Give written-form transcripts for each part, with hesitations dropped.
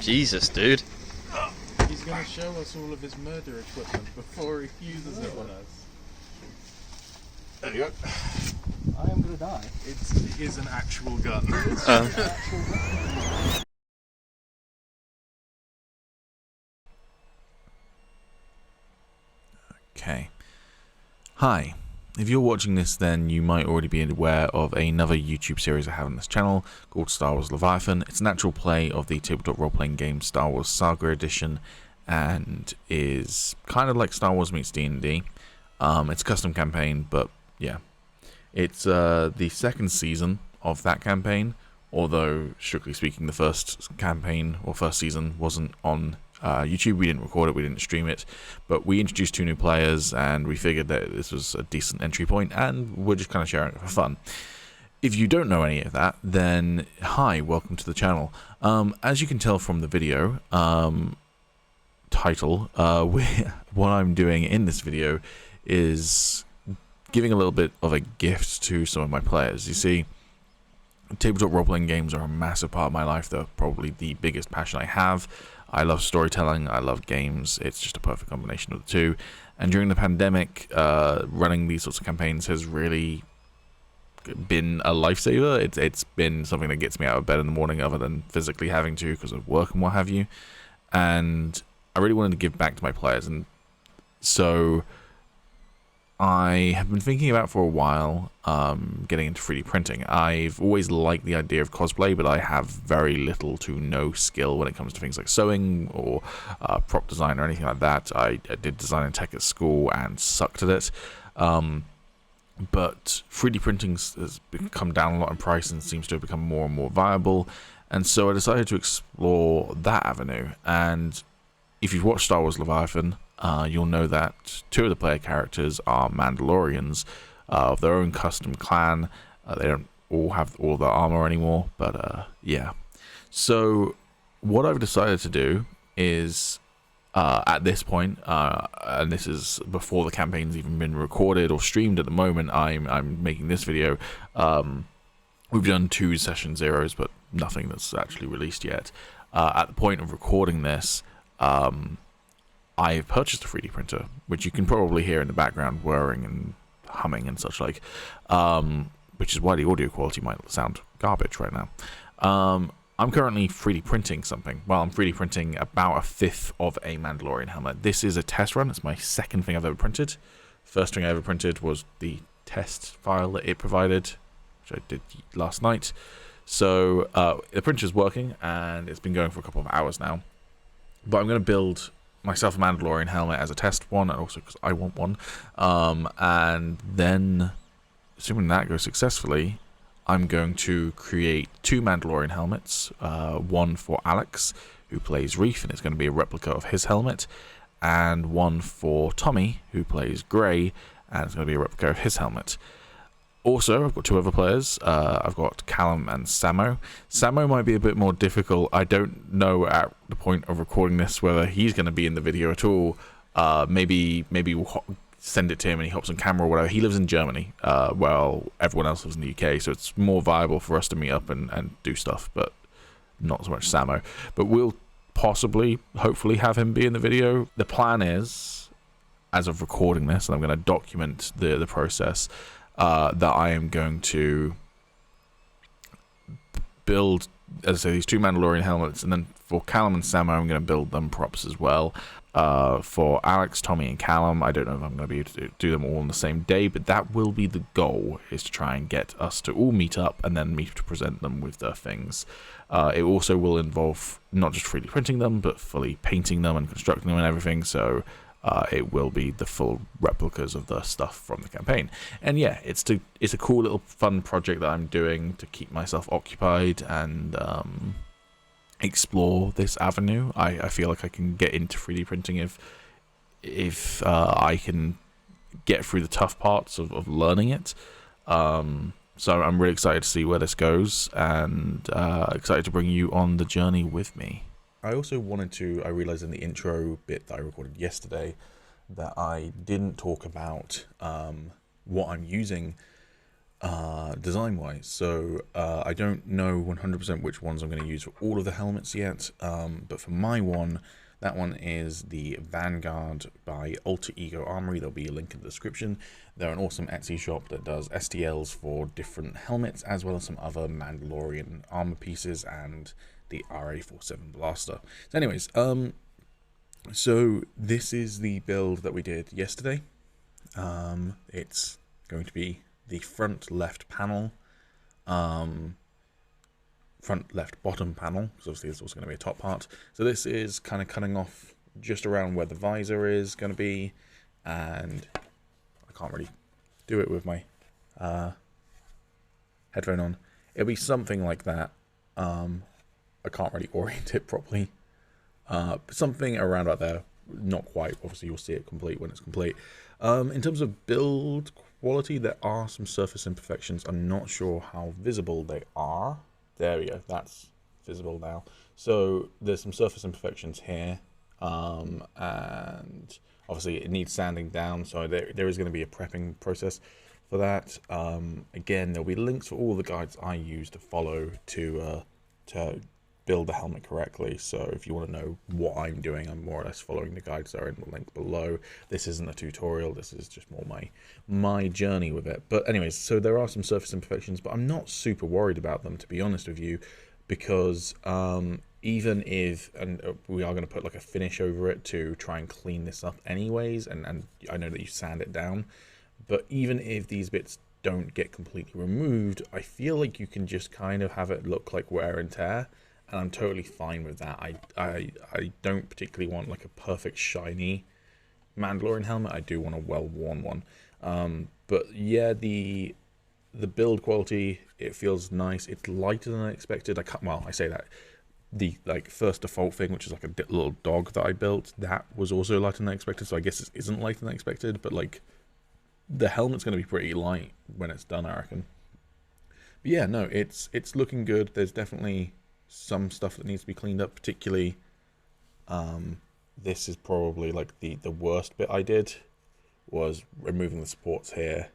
Jesus, dude. He's going to show us all of his murder equipment before he uses it on us. There you go. I am going to die. It is an actual gun. Okay. Hi. If you're watching this, then you might already be aware of another YouTube series I have on this channel called Star Wars Leviathan. It's an actual play of the tabletop role-playing game Star Wars Saga Edition, and is kind of like Star Wars meets D&D. It's a custom campaign, but yeah. It's the second season of that campaign, although strictly speaking the first campaign or first season wasn't on YouTube. We didn't record it, we didn't stream it, but we introduced 2 new players and we figured that this was a decent entry point and we're just kind of sharing it for fun. If you don't know any of that, then hi, welcome to the channel. As you can tell from the video title, what I'm doing in this video is giving a little bit of a gift to some of my players. You see, tabletop role-playing games are a massive part of my life. They're probably the biggest passion I have. I love storytelling, I love games. It's just a perfect combination of the two. And during the pandemic, running these sorts of campaigns has really been a lifesaver. It's been something that gets me out of bed in the morning other than physically having to because of work and what have you. And I really wanted to give back to my players. And so I have been thinking about for a while getting into 3D printing. I've always liked the idea of cosplay, but I have very little to no skill when it comes to things like sewing or prop design or anything like that. I did design and tech at school and sucked at it. But 3D printing has come down a lot in price and seems to have become more and more viable. And so I decided to explore that avenue. And if you've watched Star Wars Leviathan, you'll know that 2 of the player characters are Mandalorians of their own custom clan. They don't all have all their armor anymore, but yeah. So what I've decided to do is, at this point, and this is before the campaign's even been recorded or streamed at the moment, I'm making this video. We've done 2 session zeros, but nothing that's actually released yet. At the point of recording this, I've purchased a 3D printer, which you can probably hear in the background whirring and humming and such like, which is why the audio quality might sound garbage right now. I'm currently 3D printing something. Well, I'm 3D printing about 1/5 of a Mandalorian helmet. This is a test run. It's my second thing I've ever printed. First thing I ever printed was the test file that it provided, which I did last night. So the printer's working and it's been going for a couple of hours now. But I'm going to build myself a Mandalorian helmet as a test one, and also because I want one. And then, assuming that goes successfully, I'm going to create 2 Mandalorian helmets. One for Alex, who plays Reef, and it's going to be a replica of his helmet. And one for Tommy, who plays Gray, and it's going to be a replica of his helmet. Also, I've got 2 other players. I've got Callum and Samo. Samo might be a bit more difficult. I don't know at the point of recording this whether he's going to be in the video at all. Maybe we'll send it to him and he hops on camera or whatever. He lives in Germany, while everyone else lives in the UK, so it's more viable for us to meet up and do stuff, but not so much Samo. But we'll possibly, hopefully, have him be in the video. The plan is, as of recording this, and I'm going to document the process, that I am going to build, as I say, these 2 Mandalorian helmets, and then for Callum and Samo, I'm going to build them props as well. For Alex, Tommy, and Callum, I don't know if I'm going to be able to do them all on the same day, but that will be the goal, is to try and get us to all meet up and then meet to present them with their things. It also will involve not just 3D printing them, but fully painting them and constructing them and everything, so it will be the full replicas of the stuff from the campaign. And yeah, it's a cool little fun project that I'm doing to keep myself occupied and explore this avenue. I feel like I can get into 3D printing if I can get through the tough parts of learning it. So I'm really excited to see where this goes, and excited to bring you on the journey with me. I also wanted to, I realized in the intro bit that I recorded yesterday that I didn't talk about what I'm using design-wise. So I don't know 100% which ones I'm going to use for all of the helmets yet, but for my one, that one is the Vanguard by Alter Ego Armory. There'll be a link in the description. They're an awesome Etsy shop that does STLs for different helmets, as well as some other Mandalorian armor pieces and the RA-47 blaster. So anyways, so this is the build that we did yesterday. It's going to be the front left panel, front left bottom panel, because obviously there's also going to be a top part. So this is kind of cutting off just around where the visor is going to be, and I can't really do it with my headphone on. It'll be something like that. I can't really orient it properly. Something around right there, not quite. Obviously you'll see it complete when it's complete. In terms of build quality, there are some surface imperfections. I'm not sure how visible they are. There we go, that's visible now. So there's some surface imperfections here, and obviously it needs sanding down, so there is going to be a prepping process for that. Again, there'll be links for all the guides I use to follow to build the helmet correctly. So if you want to know what I'm doing, I'm more or less following the guides that are in the link below. This isn't a tutorial, this is just more my journey with it. But anyways, so there are some surface imperfections, but I'm not super worried about them, to be honest with you, because even if, and we are going to put like a finish over it to try and clean this up anyways, and I know that you sand it down, but even if these bits don't get completely removed, I feel like you can just kind of have it look like wear and tear, and I'm totally fine with that. I don't particularly want like a perfect shiny Mandalorian helmet. I do want a well-worn one. But yeah, the build quality, it feels nice. It's lighter than I expected. I say that. The like first default thing, which is like a little dog that I built, that was also lighter than I expected. So I guess it isn't lighter than I expected, but like the helmet's going to be pretty light when it's done, I reckon. But yeah, no, it's looking good. There's definitely some stuff that needs to be cleaned up, particularly this is probably like the worst bit I did, was removing the supports here.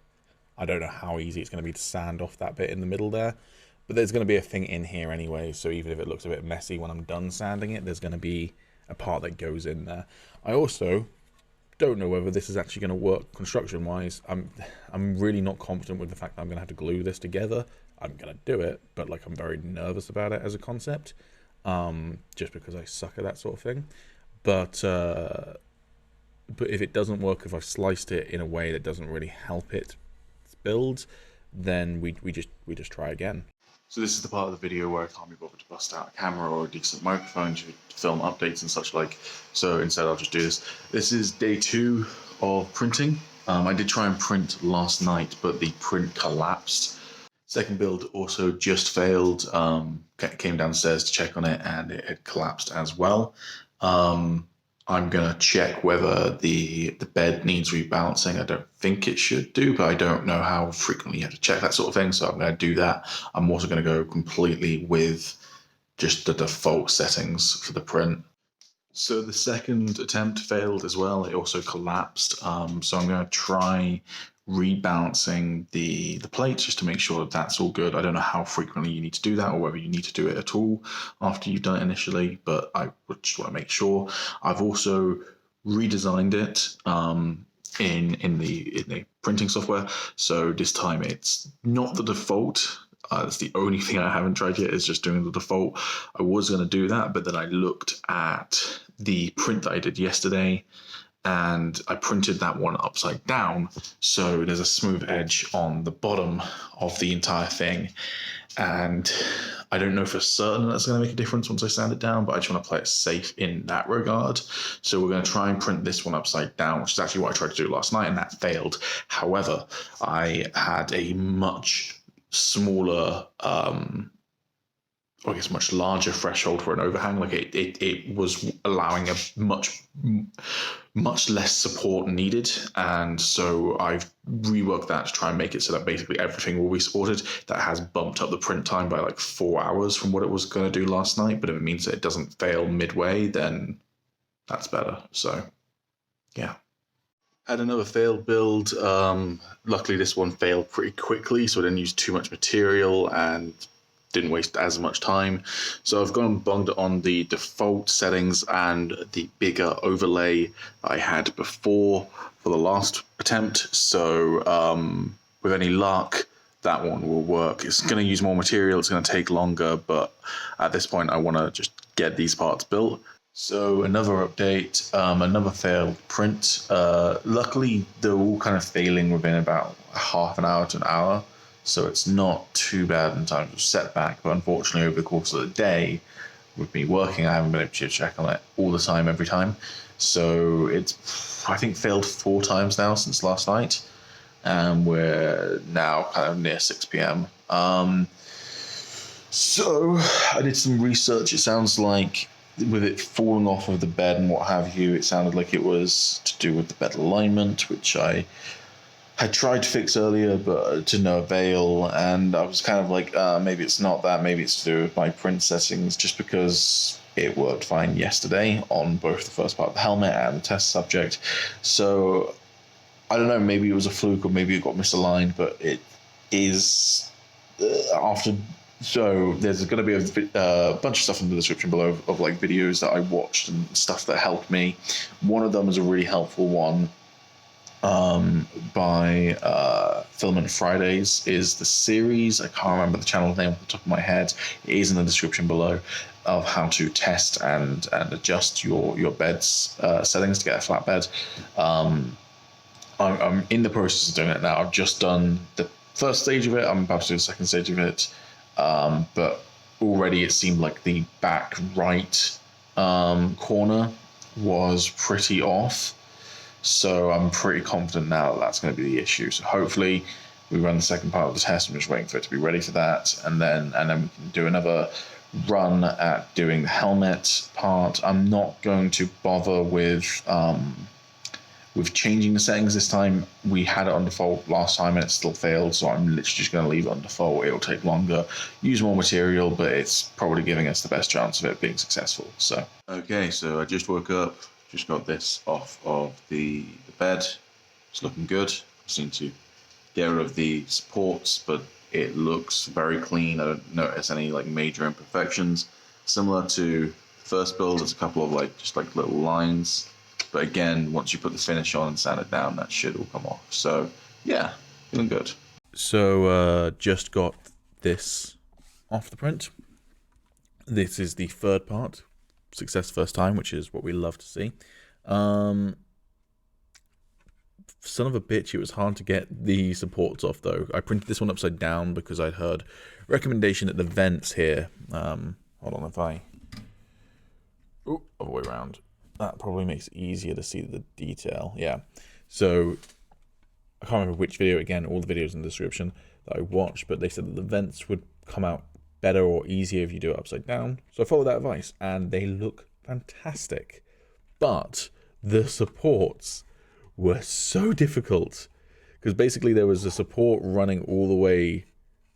I don't know how easy it's going to be to sand off that bit in the middle there, but there's going to be a thing in here anyway, so even if it looks a bit messy when I'm done sanding it, there's going to be a part that goes in there. I also don't know whether this is actually going to work construction wise. I'm really not confident with the fact that I'm going to have to glue this together. I'm going to do it, but like I'm very nervous about it as a concept, just because I suck at that sort of thing. But if it doesn't work, if I've sliced it in a way that doesn't really help it build, then we just try again. So this is the part of the video where I can't be bothered to bust out a camera or a decent microphone to film updates and such like, so instead I'll just do this. This is day 2 of printing. I did try and print last night, but the print collapsed. Second build also just failed. Came downstairs to check on it and it had collapsed as well. I'm gonna check whether the bed needs rebalancing. I don't think it should do, but I don't know how frequently you have to check that sort of thing, so I'm gonna do that. I'm also gonna go completely with just the default settings for the print. So the second attempt failed as well. It also collapsed. So I'm gonna try rebalancing the plates just to make sure that that's all good. I don't know how frequently you need to do that or whether you need to do it at all after you've done it initially, but I just want to make sure. I've also redesigned it in the printing software, so this time it's not the default. That's the only thing I haven't tried yet, is just doing the default. I was going to do that, but then I looked at the print that I did yesterday and I printed that one upside down, so there's a smooth edge on the bottom of the entire thing, and I don't know for certain that's going to make a difference once I sand it down, but I just want to play it safe in that regard. So we're going to try and print this one upside down, which is actually what I tried to do last night, and that failed. However, I had a much smaller I guess much larger threshold for an overhang. Like it was allowing a much less support needed, and so I've reworked that to try and make it so that basically everything will be supported. That has bumped up the print time by like 4 hours from what it was going to do last night, but if it means that it doesn't fail midway, then that's better. So yeah. Had another failed build. Luckily, this one failed pretty quickly, so I didn't use too much material and didn't waste as much time. So I've gone and bunged it on the default settings and the bigger overlay I had before for the last attempt. So with any luck, that one will work. It's going to use more material, it's going to take longer, but at this point I want to just get these parts built. So another update, another failed print. Luckily, they're all kind of failing within about half an hour to an hour, so it's not too bad in terms of setback. But unfortunately, over the course of the day, with me working, I haven't been able to check on it all the time, every time. So it's, I think, failed 4 times now since last night, and we're now kind of near 6 p.m. So I did some research. It sounds like with it falling off of the bed and what have you, it sounded like it was to do with the bed alignment, which I had tried to fix earlier, but to no avail. And I was kind of like, maybe it's not that, maybe it's to do with my print settings, just because it worked fine yesterday on both the first part of the helmet and the test subject. So I don't know, maybe it was a fluke or maybe it got misaligned, but it is after. So there's going to be a bunch of stuff in the description below of like videos that I watched and stuff that helped me. One of them is a really helpful one by Filament Fridays, is the series. I can't remember the channel name off the top of my head. It is in the description below, of how to test and adjust your bed's settings to get a flat bed. I'm in the process of doing it now. I've just done the first stage of it. I'm about to do the second stage of it. But already it seemed like the back right corner was pretty off. So I'm pretty confident now that that's going to be the issue. So hopefully we run the second part of the test. I'm just waiting for it to be ready for that. And then we can do another run at doing the helmet part. I'm not going to bother with changing the settings this time. We had it on default last time and it still failed, so I'm literally just going to leave it on default. It'll take longer, use more material, but it's probably giving us the best chance of it being successful. So okay, so I just woke up, just got this off of the bed. It's looking good. I just need to get rid of the supports, but it looks very clean. I don't notice any like major imperfections. Similar to first build, there's a couple of just little lines. But again, once you put the finish on and sand it down, that should all come off. So, yeah, feeling good. So, just got this off the print. This is the third part. Success first time, which is what we love to see. Son of a bitch, it was hard to get the supports off, though. I printed this one upside down because I'd heard recommendation that the vents here... hold on, if I... Oh, other way around. That probably makes it easier to see the detail. Yeah. So I can't remember which video, again, all the videos in the description that I watched, but they said that the vents would come out better or easier if you do it upside down. So I followed that advice and they look fantastic. But the supports were so difficult because basically there was a support running all the way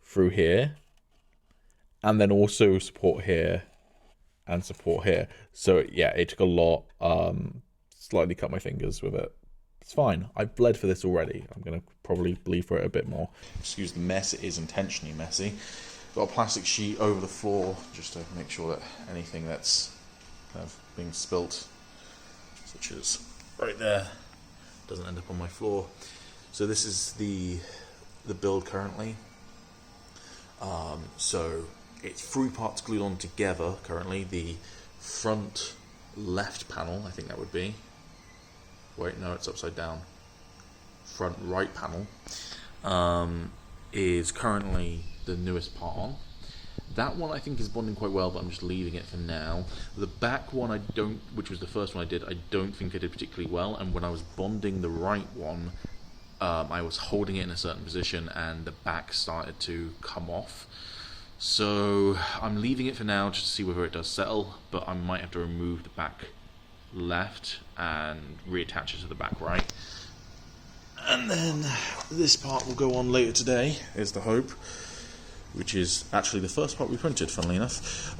through here and then also support here and support here. So yeah, it took a lot. Slightly cut my fingers with it. It's fine. I've bled for this already. I'm going to probably bleed for it a bit more. Excuse the mess. It is intentionally messy. Got a plastic sheet over the floor just to make sure that anything that's kind of being spilt, such as right there, doesn't end up on my floor. So this is the build currently. So it's 3 parts glued on together currently. The front left panel, I think that would be. Wait, no, it's upside down. Front right panel is currently the newest part on. That one I think is bonding quite well, but I'm just leaving it for now. The back one which was the first one I did, I don't think I did particularly well. And when I was bonding the right one, I was holding it in a certain position and the back started to come off. So I'm leaving it for now just to see whether it does settle, but I might have to remove the back left and reattach it to the back right. And then this part will go on later today, is the hope, which is actually the first part we printed, funnily enough.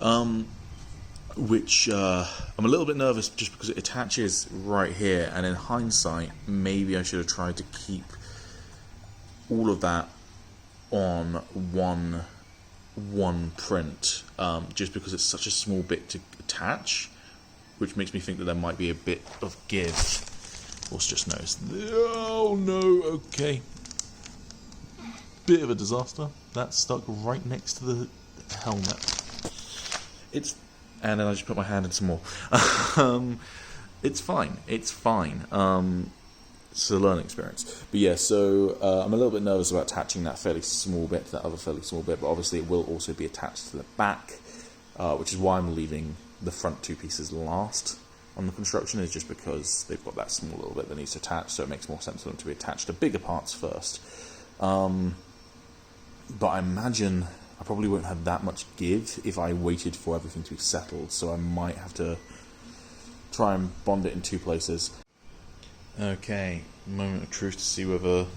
which I'm a little bit nervous just because it attaches right here, and in hindsight, maybe I should have tried to keep all of that on one print, just because it's such a small bit to attach, which makes me think that there might be a bit of give. Also just noticed, oh no, okay, bit of a disaster. That's stuck right next to the helmet. And then I just put my hand in some more. It's fine. It's fine. It's a learning experience. But yeah, so I'm a little bit nervous about attaching that fairly small bit to that other fairly small bit, but obviously it will also be attached to the back, which is why I'm leaving the front two pieces last on the construction, is just because they've got that small little bit that needs to attach, so it makes more sense for them to be attached to bigger parts first. But I imagine I probably won't have that much give if I waited for everything to be settled, so I might have to try and bond it in two places. Okay, moment of truth to see whether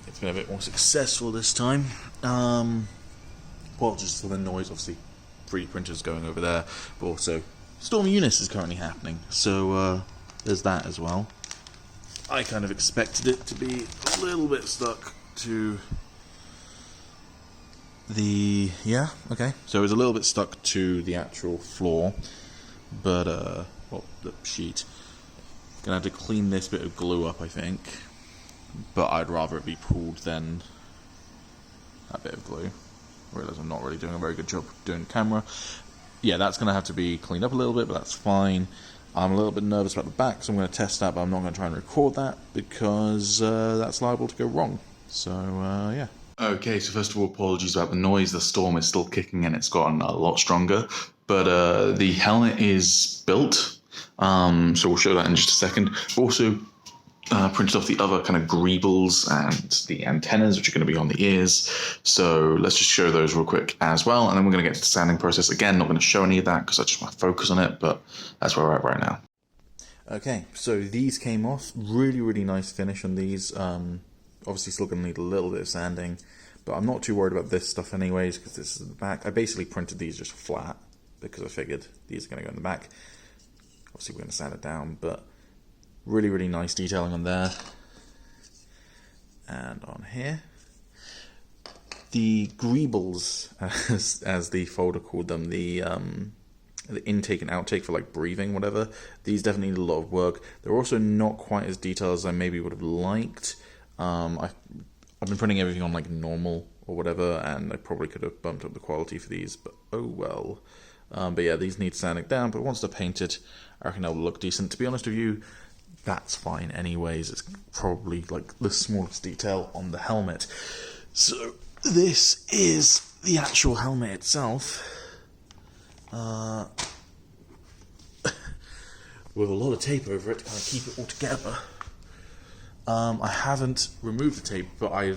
it's been a bit more successful this time. Well, just for the noise, obviously 3D printers going over there, but also Storm Eunice is currently happening, so there's that as well. I kind of expected it to be a little bit stuck to the... yeah, okay. So it was a little bit stuck to the actual floor, but, well, the sheet. Gonna have to clean this bit of glue up, I think. But I'd rather it be pulled than that bit of glue. I realise I'm not really doing a very good job doing camera. Yeah, that's gonna have to be cleaned up a little bit, but that's fine. I'm a little bit nervous about the back, so I'm going to test that, but I'm not going to try and record that because that's liable to go wrong. So, yeah. Okay, so first of all, apologies about the noise. The storm is still kicking and it's gotten a lot stronger. But the helmet is built, so we'll show that in just a second. Also, printed off the other kind of greebles and the antennas, which are going to be on the ears. So let's just show those real quick as well, and then we're going to get to the sanding process. Again, not going to show any of that because I just want to focus on it, but that's where we're at right now. Okay, so these came off. Really, really nice finish on these. Obviously still going to need a little bit of sanding, but I'm not too worried about this stuff anyways because this is the back. I basically printed these just flat because I figured these are going to go in the back. Obviously we're going to sand it down, but really, really nice detailing on there. And on here. The greebles, as the folder called them, the intake and outtake for like breathing, whatever, these definitely need a lot of work. They're also not quite as detailed as I maybe would have liked. I've been printing everything on like normal or whatever, and I probably could have bumped up the quality for these, but oh well. But yeah, these need sanding down, but once they're painted, I reckon they'll look decent. To be honest with you, that's fine anyways. It's probably like the smallest detail on the helmet. So this is the actual helmet itself, with a lot of tape over it to kind of keep it all together. I haven't removed the tape, but I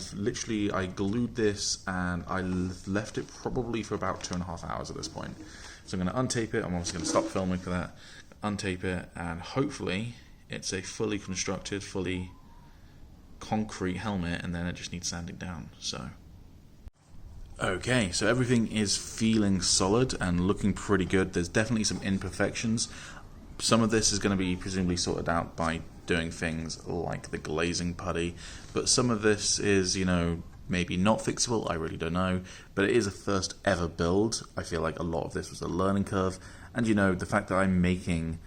glued this and I left it probably for about 2.5 hours at this point. So I'm going to untape it. I'm obviously going to stop filming for that. Untape it, and hopefully it's a fully constructed, fully concrete helmet, and then it just needs sanding down. So, okay, so everything is feeling solid and looking pretty good. There's definitely some imperfections. Some of this is going to be presumably sorted out by doing things like the glazing putty, but some of this is, you know, maybe not fixable. I really don't know, but it is a first ever build. I feel like a lot of this was a learning curve, and you know, the fact that I'm making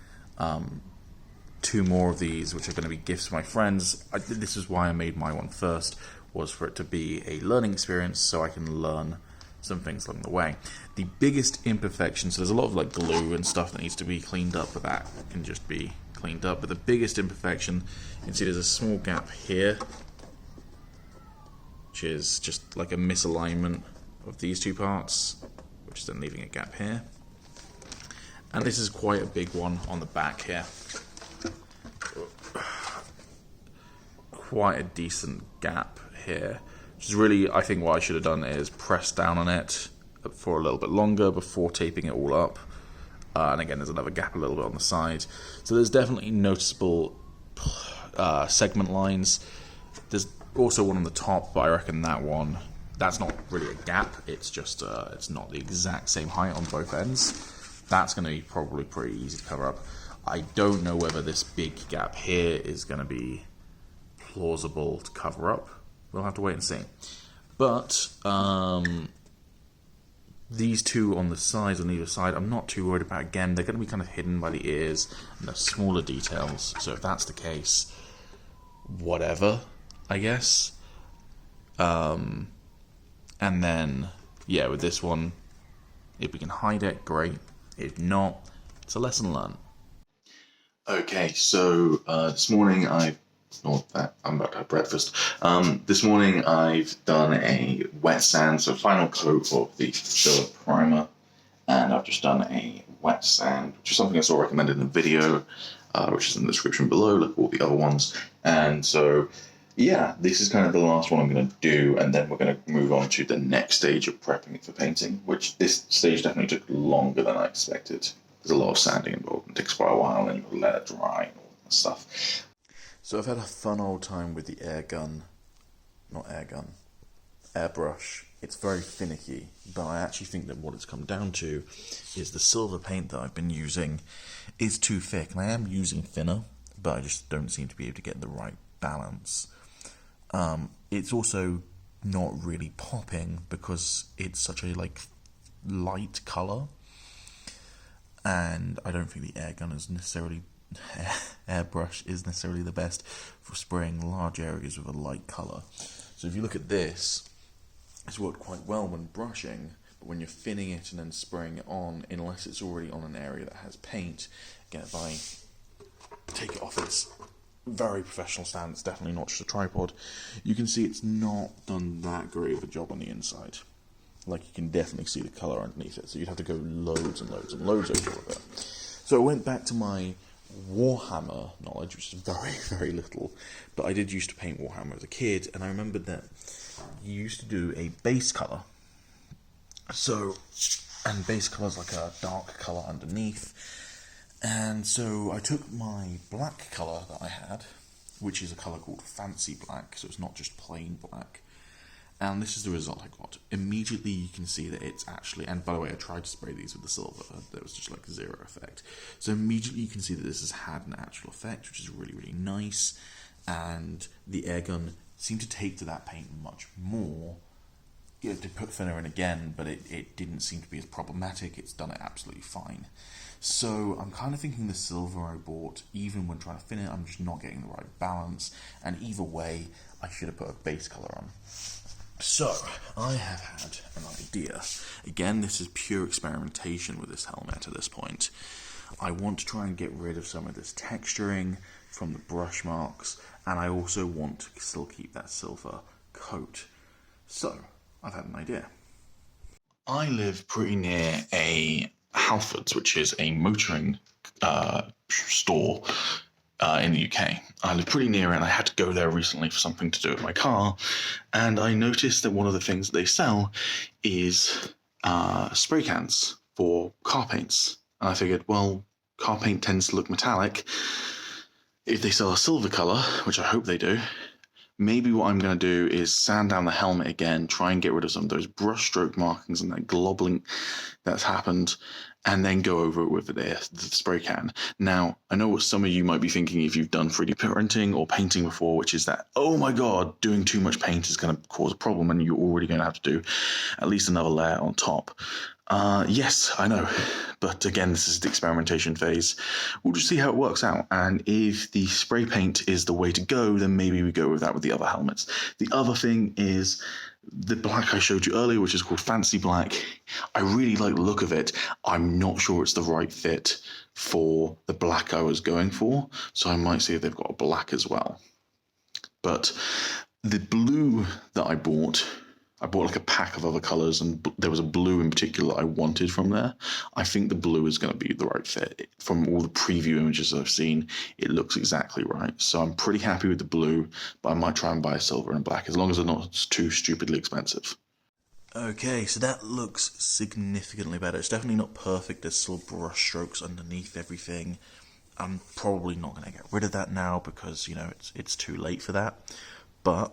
2 more of these, which are going to be gifts for my friends, this is why I made my one first, was for it to be a learning experience so I can learn some things along the way. The biggest imperfection, so there's a lot of like glue and stuff that needs to be cleaned up, but that can just be cleaned up. But the biggest imperfection, you can see there's a small gap here, which is just like a misalignment of these 2 parts, which is then leaving a gap here. And this is quite a big one on the back here. Quite a decent gap here, which is really, I think what I should have done is press down on it for a little bit longer before taping it all up. And again, there's another gap a little bit on the side. So there's definitely noticeable segment lines. There's also one on the top, but I reckon that one, that's not really a gap. It's just, it's not the exact same height on both ends. that's going to be probably pretty easy to cover up. I don't know whether this big gap here is going to be plausible to cover up. We'll have to wait and see. But these two on the sides, on either side, I'm not too worried about. Again, they're going to be kind of hidden by the ears and the smaller details. So if that's the case, whatever, I guess. And then, yeah, with this one, if we can hide it, great. If not, it's a lesson learned. Okay, so this morning I'm about to have breakfast. This morning I've done a wet sand, so final coat of the filler primer, and I've just done a wet sand, which is something I saw recommended in a video, which is in the description below, like all the other ones. And so, yeah, this is kind of the last one I'm going to do, and then we're going to move on to the next stage of prepping it for painting, which this stage definitely took longer than I expected. There's a lot of sanding involved, it takes quite a while, and then you've got to let it dry and all that stuff. So I've had a fun old time with the airbrush. It's very finicky, but I actually think that what it's come down to is the silver paint that I've been using is too thick, and I am using thinner, but I just don't seem to be able to get the right balance. It's also not really popping because it's such a light colour, and I don't think the airbrush is necessarily the best for spraying large areas with a light colour. So if you look at this, it's worked quite well when brushing, but when you're thinning it and then spraying it on, unless it's already on an area that has paint, again, if I take it off its very professional stand, it's definitely not just a tripod, you can see it's not done that great of a job on the inside. Like, you can definitely see the colour underneath it, so you'd have to go loads and loads and loads over with it. So I went back to my Warhammer knowledge, which is very, very little, but I did used to paint Warhammer as a kid, and I remembered that you used to do a base colour. So, and base colour is like a dark colour underneath, and so I took my black colour that I had, which is a colour called Fancy Black, so it's not just plain black, and this is the result I got. Immediately you can see that it's actually, and by the way, I tried to spray these with the silver, there was just like zero effect. So immediately you can see that this has had an actual effect, which is really, really nice, and the air gun seemed to take to that paint much more. You have to put thinner in again, but it didn't seem to be as problematic. It's done it absolutely fine. So I'm kind of thinking the silver I bought, even when trying to thin it, I'm just not getting the right balance, and either way, I should have put a base colour on. So, I have had an idea. Again, this is pure experimentation with this helmet at this point. I want to try and get rid of some of this texturing from the brush marks, and I also want to still keep that silver coat. So, I've had an idea. I live pretty near a Halfords, which is a motoring store in the UK. I live pretty near it, and I had to go there recently for something to do with my car, and I noticed that one of the things they sell is spray cans for car paints. And I figured, well, car paint tends to look metallic. If they sell a silver colour, which I hope they do, maybe what I'm going to do is sand down the helmet again, try and get rid of some of those brushstroke markings and that globbling that's happened, and then go over it with the spray can. Now, I know what some of you might be thinking if you've done 3D printing or painting before, which is that, oh my god, doing too much paint is going to cause a problem, and you're already going to have to do at least another layer on top. Yes, I know, but again, this is the experimentation phase. We'll just see how it works out, and if the spray paint is the way to go, then maybe we go with that with the other helmets. The other thing is the black I showed you earlier, which is called Fancy Black. I really like the look of it. I'm not sure it's the right fit for the black I was going for, so I might see if they've got a black as well. But the blue that I bought like a pack of other colours, and there was a blue in particular that I wanted from there. I think the blue is going to be the right fit. From all the preview images I've seen, it looks exactly right. So I'm pretty happy with the blue, but I might try and buy a silver and black, as long as they're not too stupidly expensive. Okay, so that looks significantly better. It's definitely not perfect. There's still brush strokes underneath everything. I'm probably not going to get rid of that now because, you know, it's too late for that. But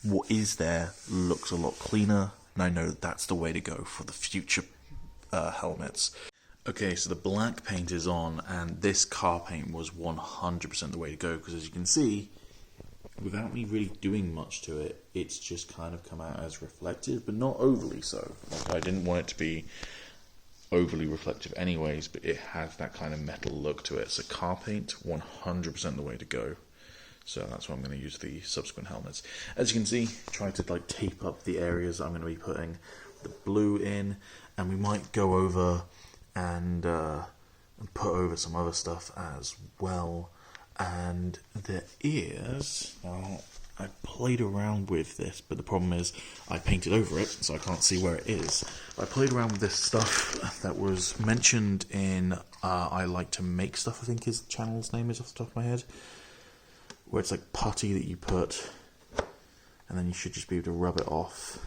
what is there looks a lot cleaner, and I know that's the way to go for the future helmets. Okay, so the black paint is on, and this car paint was 100% the way to go, because as you can see, without me really doing much to it, it's just kind of come out as reflective, but not overly so. Like, I didn't want it to be overly reflective anyways, but it has that kind of metal look to it. So car paint, 100% the way to go. So that's what I'm going to use the subsequent helmets. As you can see, try to like tape up the areas I'm going to be putting the blue in, and we might go over and put over some other stuff as well. And the ears, now I played around with this, but the problem is I painted over it, so I can't see where it is. I played around with this stuff that was mentioned in I Like to Make Stuff, I think his channel's name is off the top of my head, where it's like putty that you put, and then you should just be able to rub it off,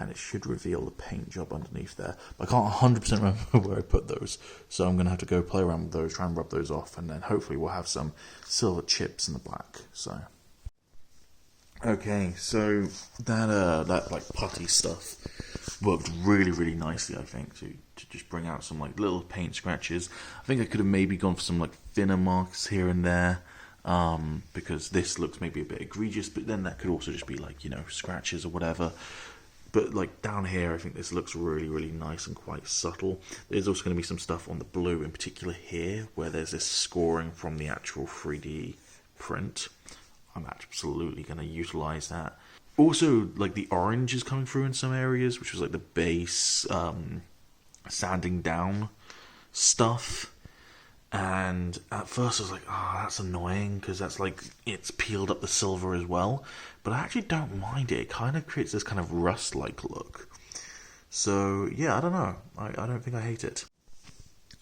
and it should reveal the paint job underneath there. But I can't 100% remember where I put those, so I'm going to have to go play around with those, try and rub those off, and then hopefully we'll have some silver chips in the black. So, okay, so that like putty stuff worked really, really nicely, I think, to just bring out some like little paint scratches. I think I could have maybe gone for some like thinner marks here and there, because this looks maybe a bit egregious, but then that could also just be like, you know, scratches or whatever. But like down here, I think this looks really, really nice and quite subtle. There's also going to be some stuff on the blue, in particular here, where there's this scoring from the actual 3D print. I'm absolutely going to utilize that. Also, like the orange is coming through in some areas, which was like the base sanding down stuff. And at first I was like, oh, that's annoying, because that's like, it's peeled up the silver as well. But I actually don't mind it. It kind of creates this kind of rust-like look. So, yeah, I don't know. I don't think I hate it.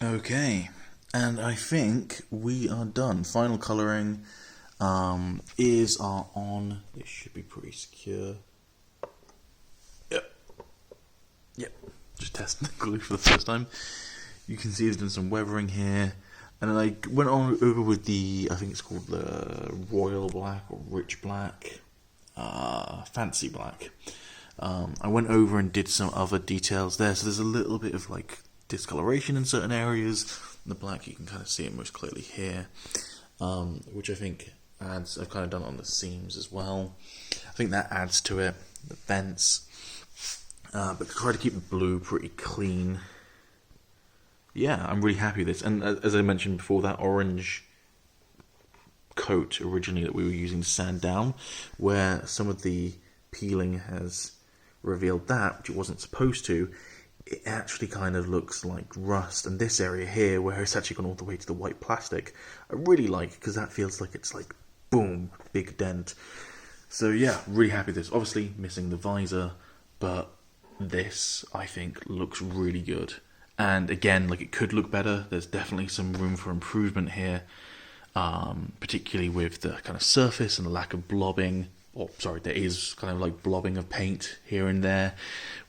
Okay, and I think we are done. Final colouring ears are on. It should be pretty secure. Yep. Just testing the glue for the first time. You can see there's been some weathering here. And then I went on over with the, I think it's called the Royal Black or Rich Black, Fancy Black. I went over and did some other details there. So there's a little bit of like discoloration in certain areas. In the black, you can kind of see it most clearly here, which I think adds, I've kind of done it on the seams as well. I think that adds to it, the vents. But try to keep the blue pretty clean. Yeah, I'm really happy with this. And as I mentioned before, that orange coat originally that we were using to sand down, where some of the peeling has revealed that, which it wasn't supposed to, it actually kind of looks like rust. And this area here, where it's actually gone all the way to the white plastic, I really like, because that feels like it's like, boom, big dent. So yeah, really happy with this. Obviously missing the visor, but this, I think, looks really good. And again, like, it could look better. There's definitely some room for improvement here, particularly with the kind of surface and the lack of blobbing. Or, sorry, there is kind of like blobbing of paint here and there,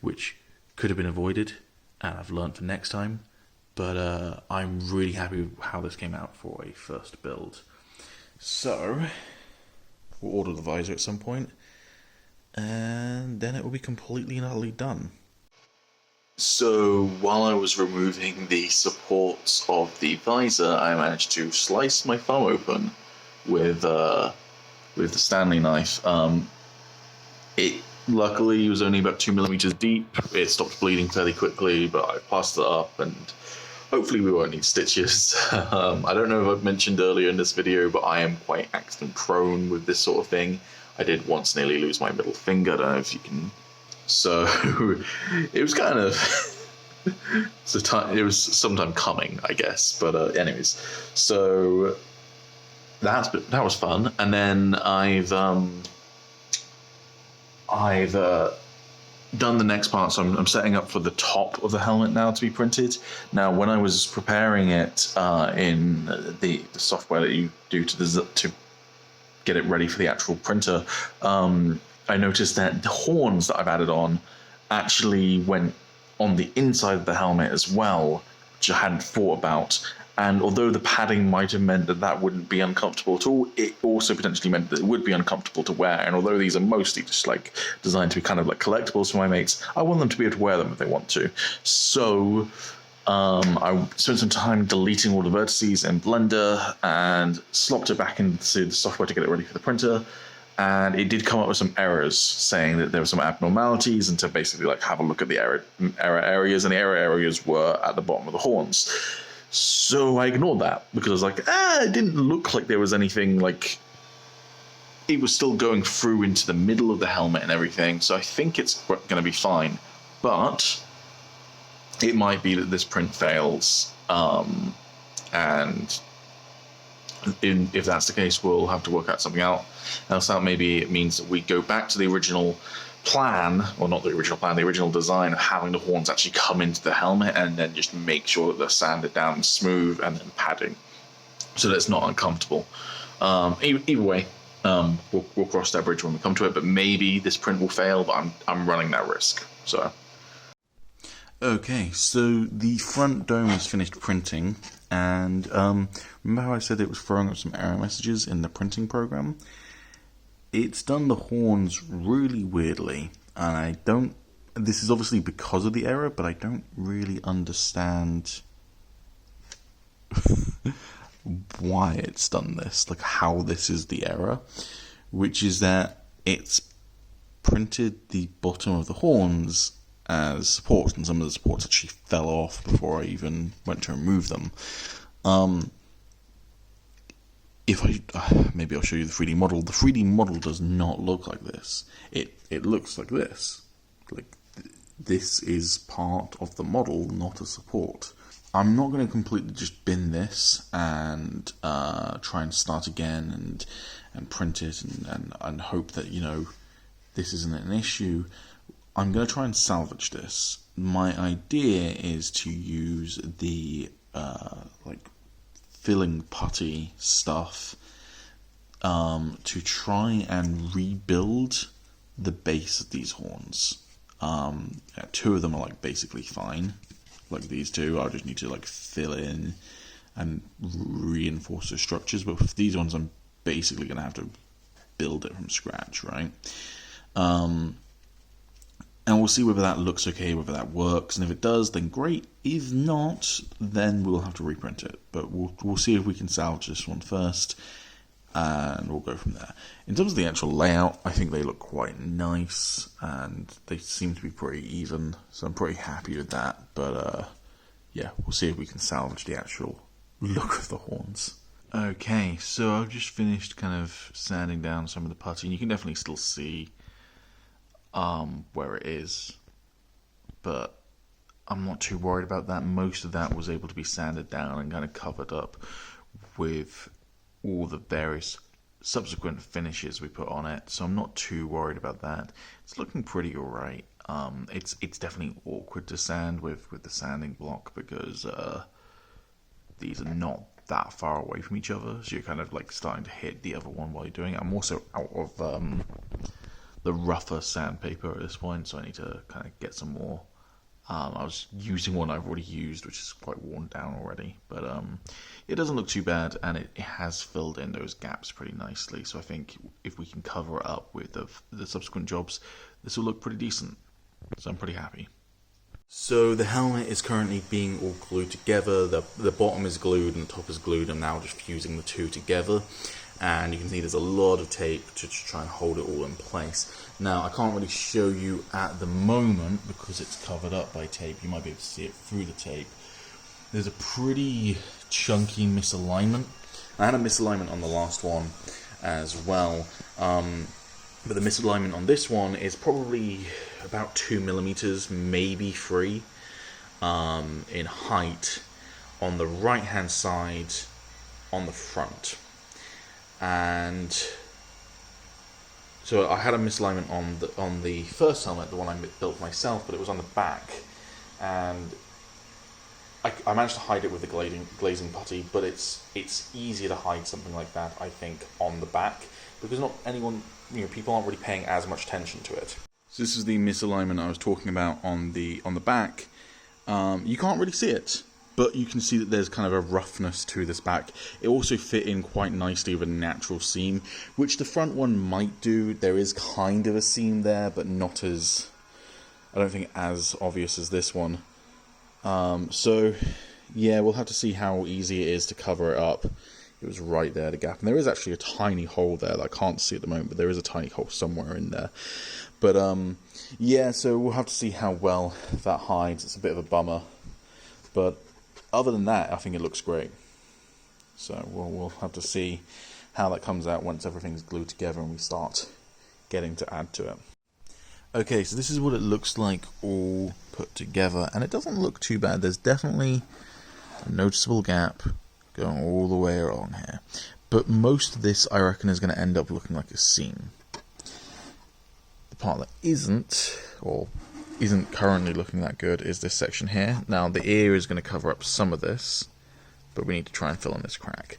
which could have been avoided, and I've learned for next time. But I'm really happy with how this came out for a first build. So, we'll order the visor at some point, and then it will be completely and utterly done. So while I was removing the supports of the visor, I managed to slice my thumb open with the Stanley knife. It luckily was only about 2 millimeters deep. It stopped bleeding fairly quickly, but I plastered it up, and hopefully we won't need stitches. I don't know if I've mentioned earlier in this video, but I am quite accident prone with this sort of thing. I did once nearly lose my middle finger. I don't know if you can. So it was kind of it was sometime coming, I guess. But anyways, so that was fun. And then I've done the next part, so I'm setting up for the top of the helmet now to be printed. Now, when I was preparing it in the software that you do to get it ready for the actual printer, I noticed that the horns that I've added on actually went on the inside of the helmet as well, which I hadn't thought about. And although the padding might have meant that that wouldn't be uncomfortable at all, it also potentially meant that it would be uncomfortable to wear. And although these are mostly just like designed to be kind of like collectibles for my mates, I want them to be able to wear them if they want to. So I spent some time deleting all the vertices in Blender and slopped it back into the software to get it ready for the printer. And it did come up with some errors saying that there were some abnormalities, and to basically like have a look at the error areas, and the error areas were at the bottom of the horns. So I ignored that because I was like, it didn't look like there was anything like. It was still going through into the middle of the helmet and everything, so I think it's going to be fine. But it might be that this print fails, and if that's the case, we'll have to work out something else out. Maybe it means that we go back to the original plan, or not the original plan, the original design of having the horns actually come into the helmet, and then just make sure that they're sanded down and smooth, and then padding so that it's not uncomfortable. Either way, we'll cross that bridge when we come to it. But maybe this print will fail, but I'm running that risk. So. Okay, so the front dome is finished printing, and remember how I said it was throwing up some error messages in the printing program? It's done the horns really weirdly, and this is obviously because of the error, but I don't really understand why it's done this, like how this is the error, which is that it's printed the bottom of the horns as supports, and some of the supports actually fell off before I even went to remove them. Maybe I'll show you the 3D model. The 3D model does not look like this. It looks like this. Like this is part of the model, not a support. I'm not going to completely just bin this and try and start again and print it and hope that this isn't an issue. I'm going to try and salvage this. My idea is to use the filling putty stuff to try and rebuild the base of these horns. Two of them are basically fine, like these two. I just need to fill in and reinforce the structures, but for these ones I'm basically going to have to build it from scratch, right? And we'll see whether that looks okay, whether that works, and if it does, then great. If not, then we'll have to reprint it. But we'll see if we can salvage this one first, and we'll go from there. In terms of the actual layout, I think they look quite nice, and they seem to be pretty even, so I'm pretty happy with that. But yeah, we'll see if we can salvage the actual look of the horns. Okay, so I've just finished kind of sanding down some of the putty, and you can definitely still see where it is, but I'm not too worried about that. Most of that was able to be sanded down and kind of covered up with all the various subsequent finishes we put on it, so I'm not too worried about that. It's looking pretty alright. It's definitely awkward to sand with the sanding block because these are not that far away from each other, so you're kind of starting to hit the other one while you're doing it. I'm also out of the rougher sandpaper at this point, so I need to kind of get some more. I was using one I've already used, which is quite worn down already, but it doesn't look too bad, and it has filled in those gaps pretty nicely, so I think if we can cover it up with the subsequent jobs, this will look pretty decent, so I'm pretty happy. So the helmet is currently being all glued together. The bottom is glued and the top is glued. I'm now just fusing the two together, and you can see there's a lot of tape to try and hold it all in place. Now, I can't really show you at the moment because it's covered up by tape. You might be able to see it through the tape. There's a pretty chunky misalignment. I had a misalignment on the last one as well, but the misalignment on this one is probably about 2 millimeters, maybe 3, in height on the right hand side on the front. And so I had a misalignment on the first helmet, the one I built myself, but it was on the back, and I managed to hide it with the glazing putty, but it's easier to hide something like that, I think, on the back, because not anyone, people aren't really paying as much attention to it. So this is the misalignment I was talking about on the back. You can't really see it, but you can see that there's kind of a roughness to this back. It also fit in quite nicely with a natural seam, which the front one might do. There is kind of a seam there, but not as, I don't think, as obvious as this one. So yeah, we'll have to see how easy it is to cover it up. It was right there, the gap, and there is actually a tiny hole there that I can't see at the moment, but there is a tiny hole somewhere in there. But yeah, so we'll have to see how well that hides. It's a bit of a bummer, but other than that, I think it looks great. So we'll have to see how that comes out once everything's glued together and we start getting to add to it. Okay, so this is what it looks like all put together, and it doesn't look too bad. There's definitely a noticeable gap going all the way along here, but most of this, I reckon, is going to end up looking like a seam. The part that isn't, or isn't currently looking that good, is this section here. Now, the ear is going to cover up some of this, but we need to try and fill in this crack.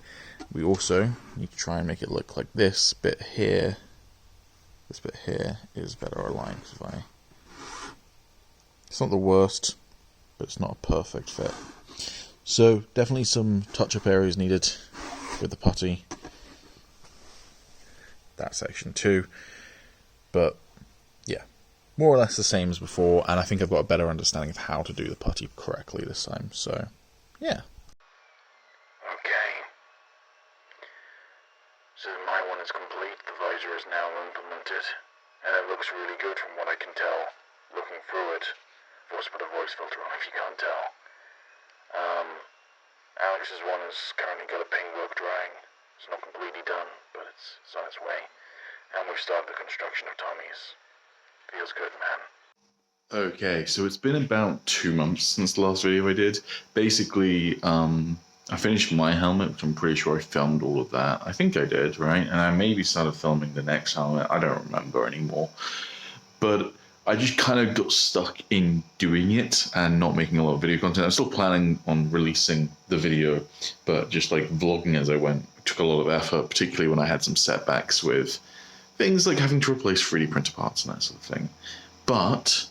We also need to try and make it look like this bit here. This bit here is better aligned. It's not the worst, but it's not a perfect fit. So definitely some touch-up areas needed with the putty. That section too. But yeah, more or less the same as before, and I think I've got a better understanding of how to do the putty correctly this time. So yeah. Okay. So my one is complete. The visor is now implemented, and it looks really good from what I can tell. Looking through it. I've also put a voice filter on if you can't tell. Alex's one has currently got a paintwork drying. It's not completely done, but it's on its way. And we've started the construction of Tommy's. Feels good, man. Okay, so it's been about 2 months since the last video I did. Basically, I finished my helmet, which I'm pretty sure I filmed all of that. I think I did, right? And I maybe started filming the next helmet. I don't remember anymore. But I just kind of got stuck in doing it and not making a lot of video content. I'm still planning on releasing the video, but just like vlogging as I went took a lot of effort, particularly when I had some setbacks with things like having to replace 3D printer parts and that sort of thing. But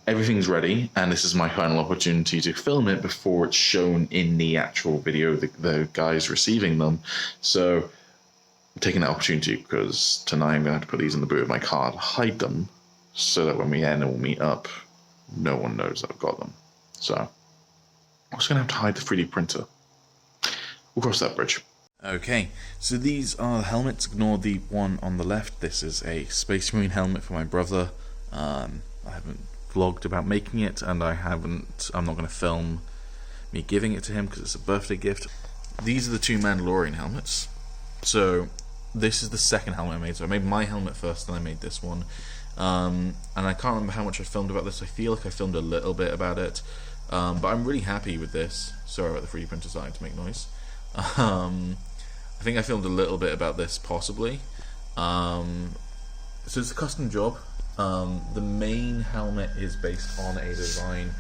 everything's ready, and this is my final opportunity to film it before it's shown in the actual video, the guys receiving them. So I'm taking that opportunity because tonight I'm going to have to put these in the boot of my car to hide them, so that when we end and we'll meet up, no one knows that I've got them. So I'm just going to have to hide the 3D printer. We'll cross that bridge. Okay, so these are the helmets. Ignore the one on the left. This is a Space Marine helmet for my brother. I haven't vlogged about making it, and I'm not going to film me giving it to him because it's a birthday gift. These are the two Mandalorian helmets. So this is the second helmet I made. So I made my helmet first, then I made this one. And I can't remember how much I filmed about this. I feel like I filmed a little bit about it, but I'm really happy with this. Sorry about the 3D printer starting to make noise. I think I filmed a little bit about this, possibly. So it's a custom job. The main helmet is based on a design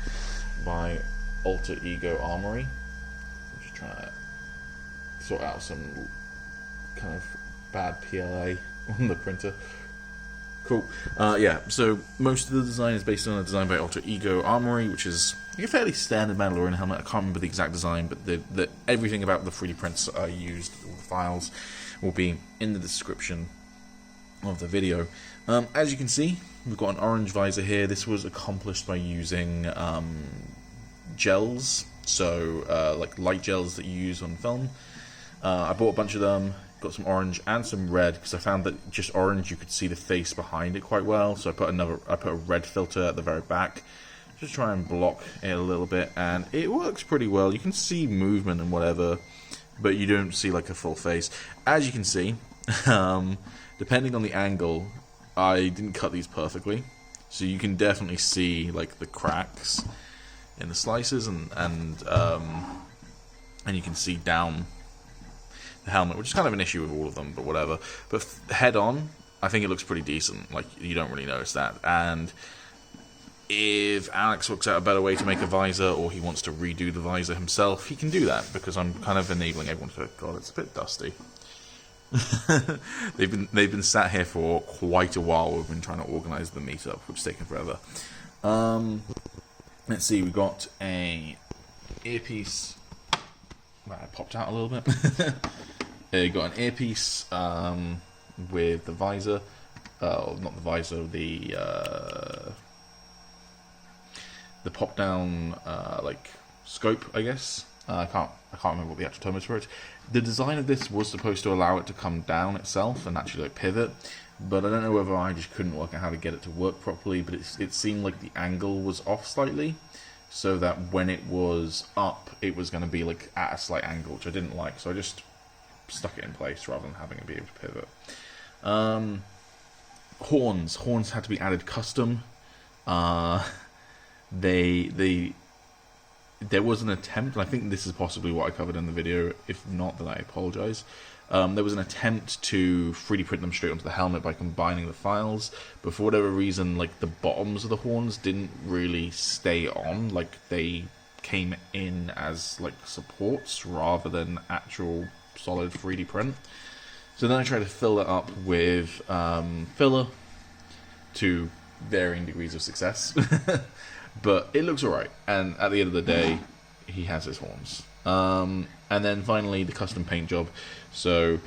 by Alter Ego Armory. I'm just trying to sort out some kind of bad PLA on the printer. Cool. Yeah, so most of the design is based on a design by Alter Ego Armory, which is a fairly standard Mandalorian helmet. I can't remember the exact design, but everything about the 3D prints I used, all the files, will be in the description of the video. As you can see, we've got an orange visor here. This was accomplished by using gels, so like light gels that you use on film. I bought a bunch of them. Got some orange and some red because I found that just orange you could see the face behind it quite well. So I put a red filter at the very back, just try and block it a little bit, and it works pretty well. You can see movement and whatever, but you don't see like a full face. As you can see, depending on the angle, I didn't cut these perfectly, so you can definitely see like the cracks in the slices, and you can see down the helmet, which is kind of an issue with all of them, but whatever. But head on, I think it looks pretty decent. Like, you don't really notice that. And if Alex works out a better way to make a visor, or he wants to redo the visor himself, he can do that, because I'm kind of enabling everyone to. God, it's a bit dusty. They've been sat here for quite a while. We've been trying to organise the meetup, which has taken forever. Let's see, we got a earpiece. Well, it popped out a little bit. You got an earpiece with the visor. Not the visor, the pop down like scope, I guess. I can't remember what the actual term is for it. The design of this was supposed to allow it to come down itself and actually like pivot, but I don't know whether I just couldn't work out how to get it to work properly. But it seemed like the angle was off slightly, so that when it was up, it was going to be like at a slight angle, which I didn't like. So I just stuck it in place rather than having it be able to pivot. Horns had to be added custom. There was an attempt, and I think this is possibly what I covered in the video. If not, then I apologize. There was an attempt to 3D print them straight onto the helmet by combining the files, but for whatever reason, like the bottoms of the horns didn't really stay on. Like they came in as like supports rather than actual solid 3D print. So then I tried to fill it up with filler to varying degrees of success. But it looks alright, and at the end of the day, he has his horns. And then finally, the custom paint job. So,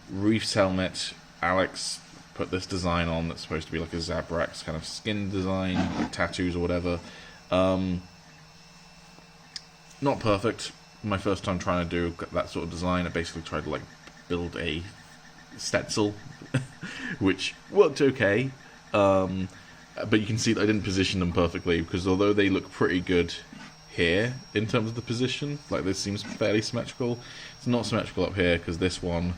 Reef's helmet, Alex put this design on that's supposed to be like a Zabrax kind of skin design, like tattoos or whatever. Not perfect. My first time trying to do that sort of design, I basically tried to like build a stencil, which worked okay. But you can see that I didn't position them perfectly, because although they look pretty good here in terms of the position, like this seems fairly symmetrical, it's not symmetrical up here because this one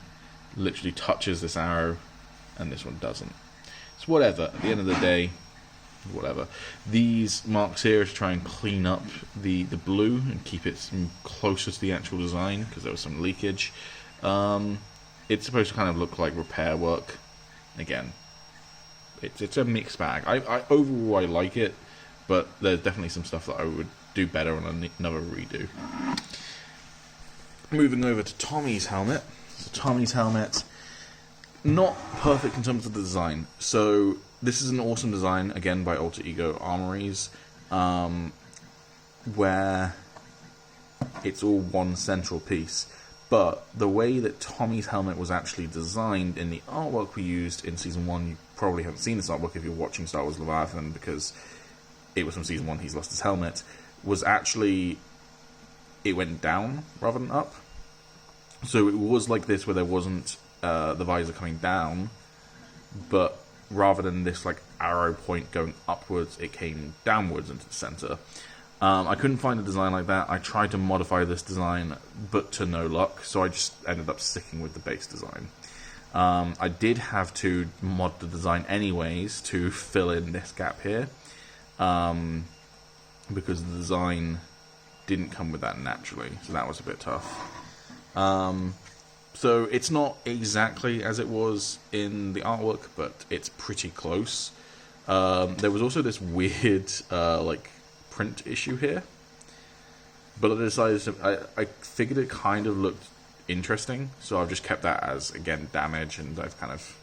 literally touches this arrow and this one doesn't. It's whatever. At the end of the day, whatever. These marks here is to try and clean up the blue and keep it closer to the actual design, because there was some leakage. It's supposed to kind of look like repair work. Again, it's a mixed bag. Overall I like it, but there's definitely some stuff that I would do better on another redo. Moving over to Tommy's helmet. So Tommy's helmet, not perfect in terms of the design. So this is an awesome design, again by Alter Ego Armories, where it's all one central piece. But the way that Tommy's helmet was actually designed in the artwork we used in Season 1, you probably haven't seen this artwork if you're watching Star Wars Leviathan, because it was from Season 1, he's lost his helmet, was actually, it went down rather than up. So it was like this, where there wasn't the visor coming down, but rather than this like arrow point going upwards, it came downwards into the center. I couldn't find a design like that. I tried to modify this design, but to no luck, so I just ended up sticking with the base design. I did have to mod the design anyways to fill in this gap here, because the design didn't come with that naturally, so that was a bit tough. So it's not exactly as it was in the artwork, but it's pretty close. There was also this weird like print issue here, but I decided I figured it kind of looked interesting, so I've just kept that as, again, damage, and I've kind of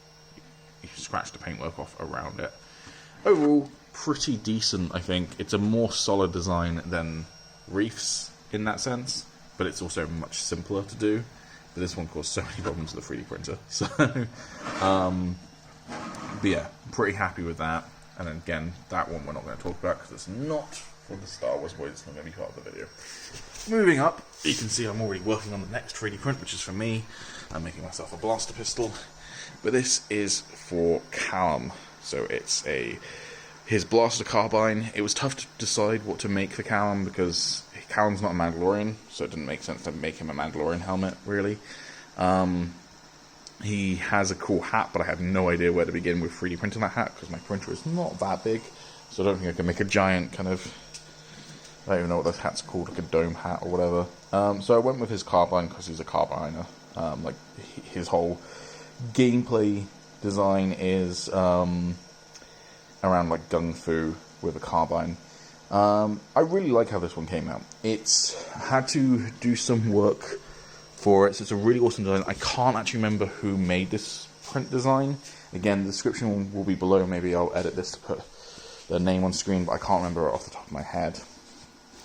scratched the paintwork off around it. Overall, pretty decent, I think. It's a more solid design than Reef's in that sense, but it's also much simpler to do. But this one caused so many problems with the 3D printer, so but yeah, pretty happy with that. And then again, that one we're not going to talk about because it's not for the Star Wars boys. It's not going to be part of the video. Moving up, you can see I'm already working on the next 3D print, which is for me. I'm making myself a blaster pistol, but this is for Callum. So it's his blaster carbine. It was tough to decide what to make for Callum because Callum's not a Mandalorian, so it didn't make sense to make him a Mandalorian helmet, really. He has a cool hat, but I had no idea where to begin with 3D printing that hat, because my printer is not that big, so I don't think I can make a giant kind of, I don't even know what this hat's called, like a dome hat or whatever. So I went with his carbine, because he's a carbiner. Like, his whole gameplay design is around, like, gung fu with a carbine. I really like how this one came out. It's had to do some work for it, so it's a really awesome design. I can't actually remember who made this print design. Again, the description will be below. Maybe I'll edit this to put the name on screen, but I can't remember it off the top of my head.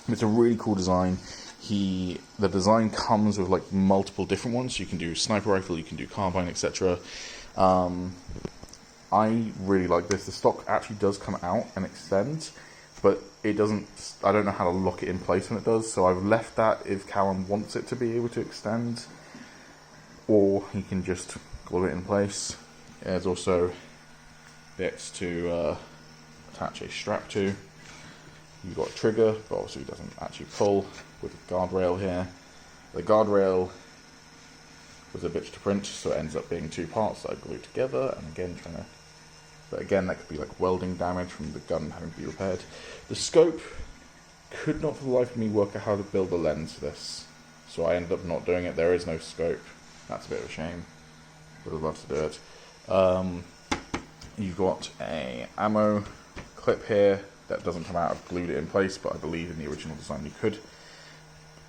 It's a really cool design. the design comes with like multiple different ones. You can do sniper rifle, you can do carbine, etc. I really like this. The stock actually does come out and extend, but it doesn't. I don't know how to lock it in place when it does, so I've left that if Callum wants it to be able to extend, or he can just glue it in place. There's also bits to attach a strap to. You've got a trigger, but obviously it doesn't actually pull, with a guardrail here. The guardrail was a bitch to print, so it ends up being two parts that I glued together, and again but again that could be like welding damage from the gun having to be repaired. The scope could not for the life of me work out how to build a lens for this, so I ended up not doing it. There is no scope. That's a bit of a shame. Would have loved to do it. You've got a ammo clip here that doesn't come out. I've glued it in place, but I believe in the original design you could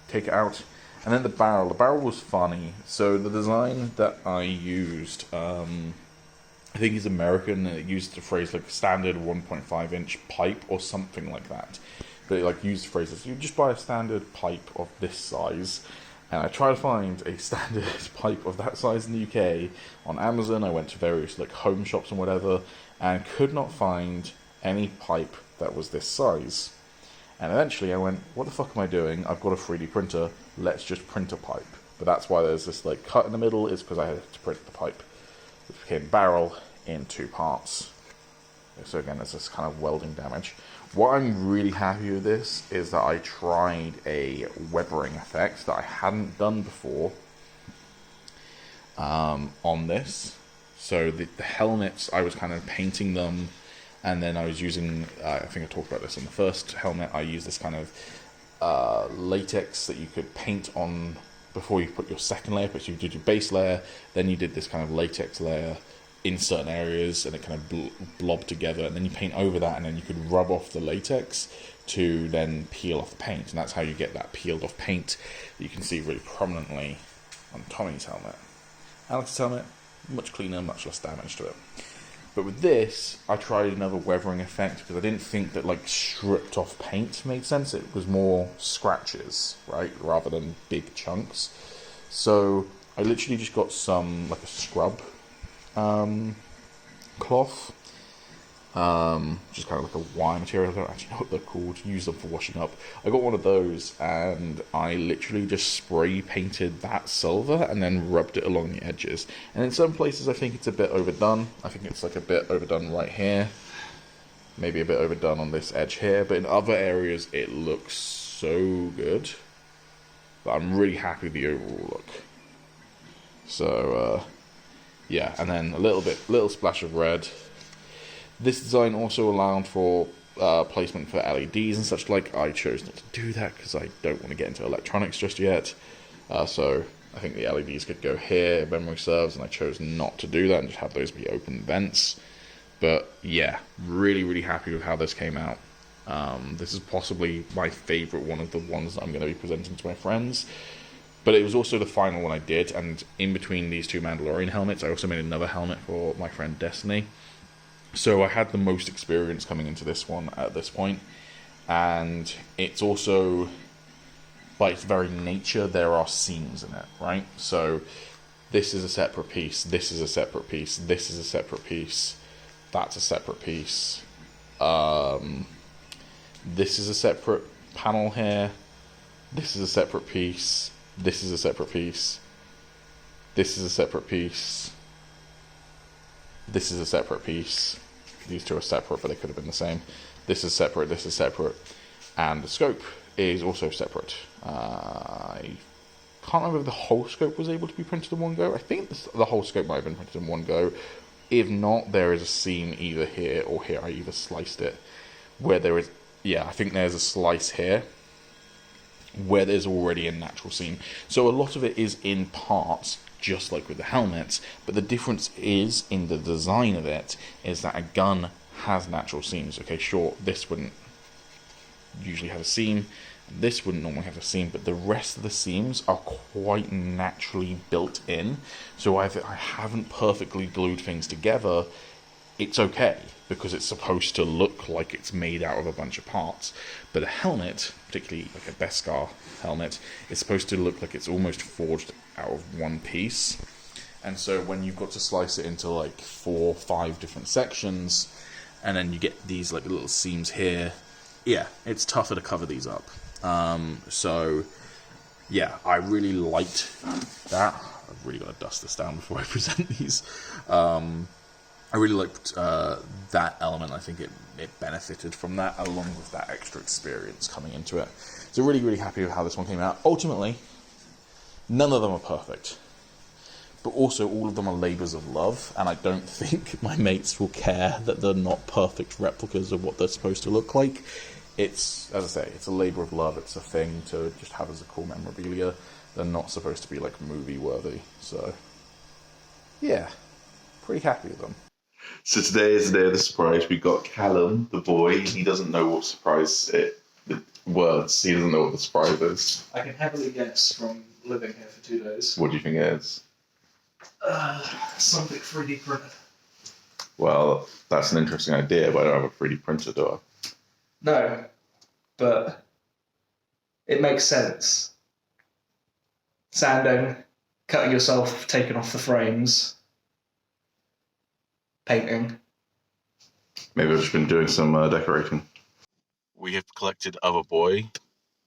take it out. And then the barrel was funny. So the design that I used, I think is American, and it used the phrase like standard 1.5 inch pipe or something like that. But it like used phrases, you just buy a standard pipe of this size. And I tried to find a standard pipe of that size in the UK on Amazon. I went to various like home shops and whatever, and could not find any pipe that was this size. And eventually I went, what the fuck am I doing? I've got a 3D printer, let's just print a pipe. But that's why there's this like cut in the middle, is because I had to print the pipe, which became barrel in two parts. So again, there's this kind of welding damage. What I'm really happy with this is that I tried a weathering effect that I hadn't done before on this. So the helmets, I was kind of painting them, and then I was using, I think I talked about this on the first helmet, I used this kind of latex that you could paint on before you put your second layer. But you did your base layer, then you did this kind of latex layer in certain areas, and it kind of blobbed together, and then you paint over that, and then you could rub off the latex to then peel off the paint, and that's how you get that peeled off paint that you can see really prominently on Tommy's helmet. Alex's helmet, much cleaner, much less damage to it. But with this, I tried another weathering effect, because I didn't think that like stripped off paint made sense. It was more scratches, right, rather than big chunks. So I literally just got some, like a scrub cloth, just kind of like a wire material. I don't actually know what they're called. Use them for washing up. I got one of those, and I literally just spray painted that silver and then rubbed it along the edges. And in some places I think it's a bit overdone. I think it's like a bit overdone right here, maybe a bit overdone on this edge here, but in other areas it looks so good that I'm really happy with the overall look. So yeah, and then a little splash of red. This design also allowed for placement for LEDs and such like. I chose not to do that because I don't want to get into electronics just yet. So I think the LEDs could go here, if memory serves, and I chose not to do that and just have those be open vents. But yeah, really, really happy with how this came out. This is possibly my favourite one of the ones that I'm going to be presenting to my friends. But it was also the final one I did, and in between these two Mandalorian helmets, I also made another helmet for my friend Destiny. So I had the most experience coming into this one at this point, and it's also, by its very nature, there are seams in it, right? So this is a separate piece, this is a separate piece, this is a separate piece, that's a separate piece, this is a separate panel here, this is a separate piece, this is a separate piece, this is a separate piece, this is a separate piece. These two are separate, but they could have been the same. This is separate, and the scope is also separate. I can't remember if the whole scope was able to be printed in one go. I think the whole scope might have been printed in one go. If not, there is a seam either here or here. I either sliced it where there is, yeah, I think there's a slice here where there's already a natural seam. So a lot of it is in parts, just like with the helmets, but the difference is in the design of it, is that a gun has natural seams. Okay, sure, this wouldn't usually have a seam, this wouldn't normally have a seam, but the rest of the seams are quite naturally built in. So if I haven't perfectly glued things together, it's okay. because it's supposed to look like it's made out of a bunch of parts. But a helmet, particularly like a Beskar helmet, is supposed to look like it's almost forged out of one piece. And so when you've got to slice it into like 4 or 5 different sections, and then you get these like little seams here, yeah, it's tougher to cover these up. So yeah, I really liked that. I've really got to dust this down before I present these. I really liked that element. I think it benefited from that, along with that extra experience coming into it. So really, really happy with how this one came out. Ultimately, none of them are perfect, but also all of them are labours of love, and I don't think my mates will care that they're not perfect replicas of what they're supposed to look like. It's, as I say, it's a labour of love. It's a thing to just have as a cool memorabilia. They're not supposed to be like movie worthy. So yeah, pretty happy with them. So today is the day of the surprise. We got Callum, the boy. He doesn't know what surprise the words. He doesn't know what the surprise is. I can heavily guess from living here for 2 days. What do you think it is? Something 3D printed. Well, that's an interesting idea, but I don't have a 3D printer, do I? No, but it makes sense. Sanding, cutting yourself, taking off the frames, painting. Maybe I've just been doing some decorating. We have collected Other Boy.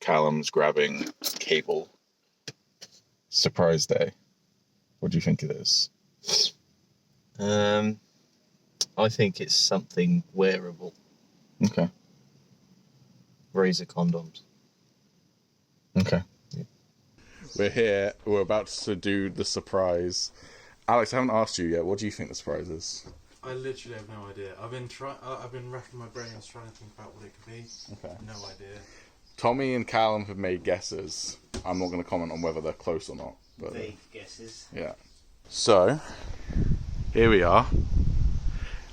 Callum's grabbing cable. Surprise day. What do you think it is? I think it's something wearable. Okay. Razor condoms. Okay. Yeah. We're here. We're about to do the surprise. Alex, I haven't asked you yet. What do you think the surprise is? I literally have no idea. I've been racking my brains trying to think about what it could be. Okay. No idea. Tommy and Callum have made guesses. I'm not going to comment on whether they're close or not. But, Vague guesses. yeah. So, here we are.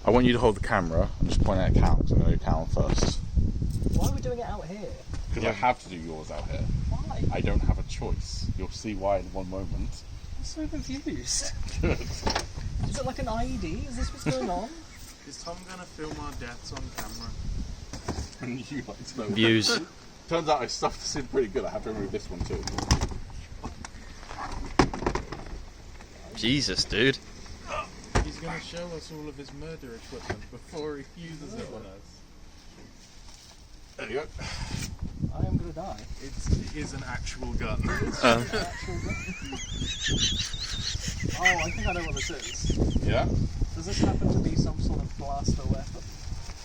I want you to hold the camera and just point it at Callum. So I'm going to do Callum first. Why are we doing it out here? Because I have to do yours out here. Why? I don't have a choice. You'll see why in one moment. I'm so confused. Good. Is it like an IED? Is this what's going on? Is Tom going to film our deaths on camera? And you like to know. Views. Turns out I stuffed this in pretty good. I have to remove this one too. Jesus, dude. He's going to show us all of his murder equipment before he uses it on us. There you go. I am gonna die. It is an actual gun. Actual gun. Oh, I think I know what this is. Yeah? Does this happen to be some sort of blaster weapon?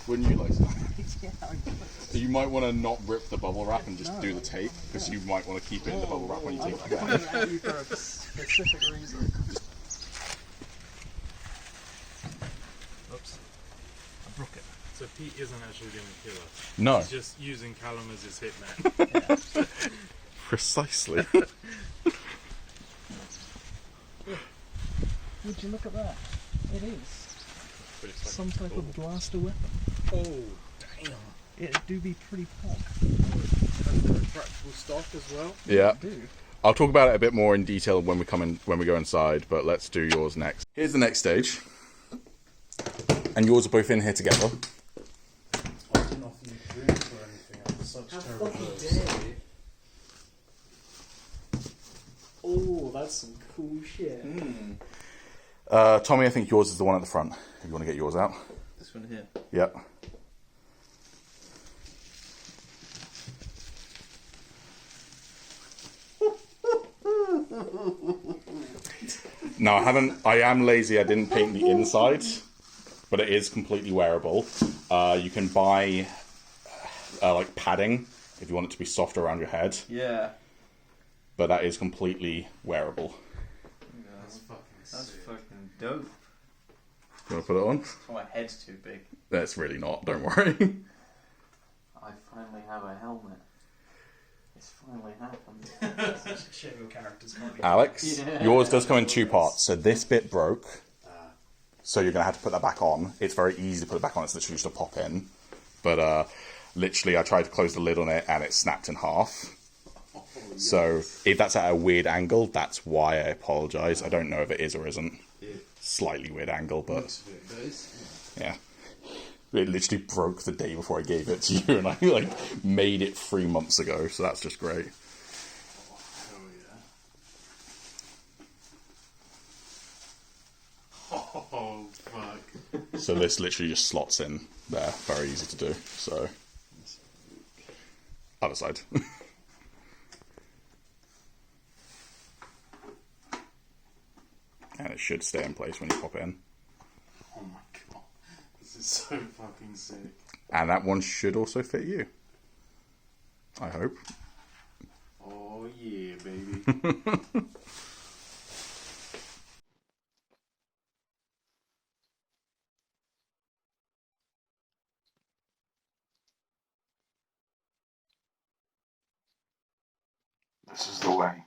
Wouldn't you like to? Yeah, I guess. You might want to not rip the bubble wrap and just No. do the tape, because you might want to keep it in the bubble wrap when you take it I'm away. pointing at you for a specific reason. Oops. I broke it. So Pete isn't actually going to kill us. No. He's just using Callum as his hitman. Precisely. Would you look at that? It is. But it's like, Some type of blaster weapon. oh, damn. It do be pretty pog. And the retractable stock as well. Yeah. Dude. I'll talk about it a bit more in detail when we go inside, but let's do yours next. Here's the next stage. And yours are both in here together. I didn't offer you drinks or anything. I was such terrible host. Oh, that's some cool shit. Tommy, I think yours is the one at the front. If you want to get yours out. This one here. Yep. No, I am lazy. I didn't paint the inside, but it is completely wearable. You can buy like padding if you want it to be soft around your head, Yeah. but that is completely wearable. That's fucking That's sick. fucking dope. You want to put it on? My head's too big. That's really not. Don't worry. I finally have a helmet. It's finally happened. Shit, your character's funny. Alex, Yeah. yours does come in 2 parts. So this bit broke, so you're going to have to put that back on. It's very easy to put it back on. It's literally just a pop in. But literally, I tried to close the lid on it, and it snapped in half. So if that's at a weird angle, that's why I apologise. I don't know if it is or isn't. Slightly weird angle, but yeah. It literally broke the day before I gave it to you, and I like made it 3 months ago, so that's just great. Oh yeah. Oh fuck. So this literally just slots in there, very easy to do. So other side. And it should stay in place when you pop it in. Oh my god. This is so fucking sick. And that one should also fit you. I hope. Oh yeah, baby. This is the way.